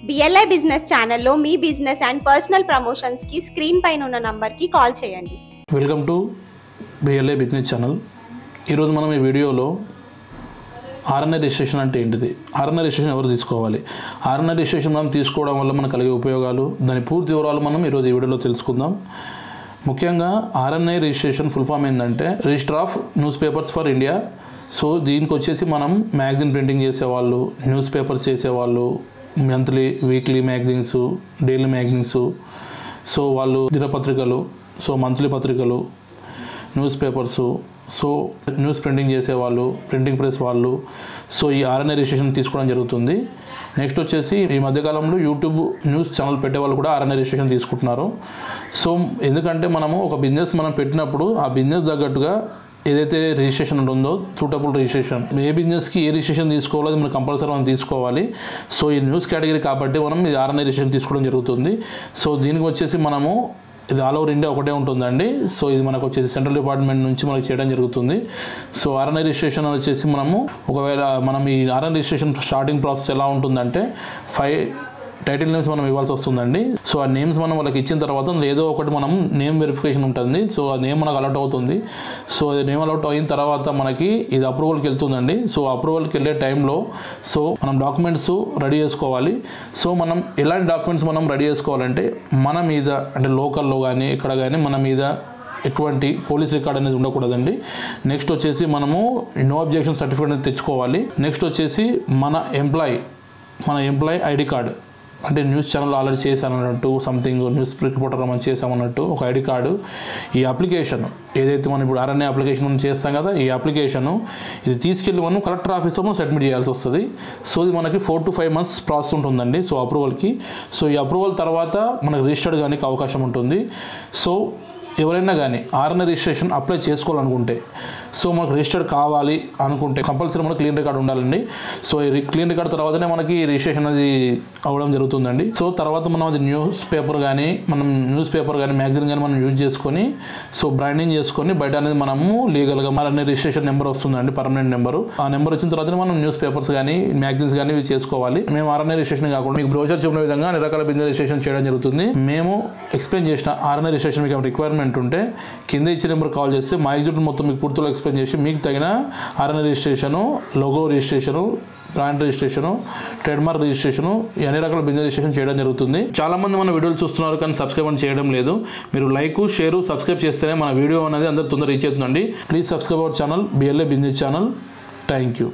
BLA business ఛానల్లో మీ business and personal promotions కి screen పైన ఉన్న నంబర్ కి కాల్ చేయండి. Welcome to BLA business channel. ఈరోజు మనం ఈ వీడియోలో RNA రిజిస్ట్రేషన్ అంటే ఏంటిది, RNA రిజిస్ట్రేషన్ ఎవరు తీసుకోవాలి, RNA రిజిస్ట్రేషన్ మనం తీసుకోవడం వల్ల మనకు కలిగే ఉపయోగాలు, దాని పూర్తి వివరాలు మనం ఈరోజు ఈ వీడియోలో తెలుసుకుందాం. ముఖ్యంగా RNA రిజిస్ట్రేషన్ ఫుల్ ఫామ్ ఏంటంటే register of news papers for India. So దీనికి వచ్చేసి మనం మ్యాగజైన్ ప్రింటింగ్ చేసేవాళ్ళు, న్యూస్ పేపర్స్ చేసేవాళ్ళు, monthly weekly magazines, daily magazines, so వాళ్ళు దినపత్రికలు, సో మంత్లీ పత్రికలు, news papers, so news printing చేసేవాళ్ళు, ప్రింటింగ్ ప్రెస్ వాళ్ళు, సో ఈ RNA రిజిస్ట్రేషన్ తీసుకోవడం జరుగుతుంది. నెక్స్ట్ వచ్చేసి ఈ మధ్యకాలంలో యూట్యూబ్ న్యూస్ ఛానల్ పెట్టే వాళ్ళు కూడా RNA రిజిస్ట్రేషన్ తీసుకుంటున్నారు. సో ఎందుకంటే మనము ఒక బిజినెస్ మనం పెట్టినప్పుడు ఆ బిజినెస్ తగ్గట్టుగా ఏదైతే రిజిస్ట్రేషన్ ఉంటుందో సూటబుల్ రిజిస్ట్రేషన్, ఏ బిజినెస్కి ఏ రిజిస్ట్రేషన్ తీసుకోవాలో అది మనం కంపల్సరీ మనం తీసుకోవాలి. సో ఈ న్యూస్ కేటగిరీ కాబట్టి మనం ఇది RNA రిజిస్ట్రేషన్ తీసుకోవడం జరుగుతుంది. సో దీనికి వచ్చేసి మనము ఇది ఆల్ ఓవర్ ఇండియా ఒకటే ఉంటుందండి. సో ఇది మనకు వచ్చేసి సెంట్రల్ డిపార్ట్మెంట్ నుంచి మనకి చేయడం జరుగుతుంది. సో RNA రిజిస్ట్రేషన్ వచ్చేసి మనము ఒకవేళ మనం ఈ RNA రిజిస్ట్రేషన్ స్టార్టింగ్ ప్రాసెస్ ఎలా ఉంటుందంటే 5 టైటిల్ నేమ్స్ మనం ఇవ్వాల్సి వస్తుందండి. సో ఆ నేమ్స్ మనం వాళ్ళకి ఇచ్చిన తర్వాత ఏదో ఒకటి మనం నేమ్ వెరిఫికేషన్ ఉంటుంది. సో ఆ నేమ్ మనకు అలౌట్ అవుతుంది. సో అది నేమ్ అలౌట్ అయిన తర్వాత మనకి ఇది అప్రూవల్కి వెళ్తుందండి. సో అప్రూవల్కి వెళ్ళే టైంలో సో మనం డాక్యుమెంట్స్ రెడీ చేసుకోవాలి. సో మనం ఎలాంటి డాక్యుమెంట్స్ మనం రెడీ చేసుకోవాలంటే మన మీద అంటే లోకల్లో కానీ ఇక్కడ కానీ మన మీద ఎటువంటి పోలీస్ రికార్డ్ అనేది ఉండకూడదండి. నెక్స్ట్ వచ్చేసి మనము నో అబ్జెక్షన్ సర్టిఫికేట్ అనేది తెచ్చుకోవాలి. నెక్స్ట్ వచ్చేసి మన ఎంప్లాయీ ఐడి కార్డు, అంటే న్యూస్ ఛానల్ ఆల్రెడీ చేశామన్నట్టు, సంథింగ్ న్యూస్ రిపోర్టర్ మనం చేసామన్నట్టు ఒక ఐడి కార్డు, ఈ అప్లికేషన్ ఏదైతే మనం ఇప్పుడు RNA అప్లికేషన్ మనం చేస్తాం కదా, ఈ అప్లికేషను ఇది తీసుకెళ్ళి మనం కలెక్టర్ ఆఫీస్లో మనం సబ్మిట్ చేయాల్సి వస్తుంది. సో ఇది మనకి 4 to 5 months ప్రాసెస్ ఉంటుందండి. సో అప్రూవల్కి, సో ఈ అప్రూవల్ తర్వాత మనకు రిజిస్టర్డ్ కానీ అవకాశం ఉంటుంది. సో ఎవరైనా కానీ RNA రిజిస్ట్రేషన్ అప్లై చేసుకోవాలనుకుంటే, సో మనకు రిజిస్టర్డ్ కావాలి అనుకుంటే కంపల్సరీ మనకు క్లీన్ రికార్డ్ ఉండాలండి. సో ఈ క్లీన్ రికార్డ్ తర్వాతనే మనకి రిజిస్ట్రేషన్ అది అవ్వడం జరుగుతుందండి. సో తర్వాత మనం అది న్యూస్ పేపర్ కానీ మ్యాగజైన్ కానీ మనం యూజ్ చేసుకొని సో బ్రాండింగ్ చేసుకొని బయట అనేది మనము లీగల్గా RNA రిజిస్ట్రేషన్ నెంబర్ వస్తుందండి, పర్మనెంట్ నెంబరు. ఆ నెంబర్ వచ్చిన తర్వాతనే మనం న్యూస్ పేపర్స్ కానీ మ్యాగజైన్స్ కానీ ఇవి చేసుకోవాలి. మేము RNA రిజిస్ట్రేషన్ కాకుండా మీకు బ్రోచర్ చెప్పిన విధంగా అన్ని రకాల బిజినెస్ రిజిస్ట్రేషన్ చేయడం జరుగుతుంది. మేము ఎక్స్ప్లెయిన్ చేసిన RNA రిజిస్ట్రేషన్ మీకు రిక్వైర్మెంట్ ఉంటే కింద ఇచ్చే నెంబర్ కాల్ చేస్తే మా ఎగ్జిక్యూటివ్ మొత్తం మీకు పూర్తిగా ఎక్స్ప్లెయిన్ చేసి మీకు తగిన RNA registration, logo registration, brand registration, trademark registration, అన్ని రకాల బిజినెస్ రిజిస్ట్రేషన్ చేయడం జరుగుతుంది. చాలా మంది మన వీడియోలు చూస్తున్నారు కానీ సబ్స్క్రైబ్ అని చేయడం లేదు. మీరు లైక్, షేర్, సబ్స్క్రైబ్ చేస్తేనే మన వీడియో అనేది అందరూ తొందరగా రీచ్ అవుతుందండి. Please subscribe our channel BLA business channel. Thank you.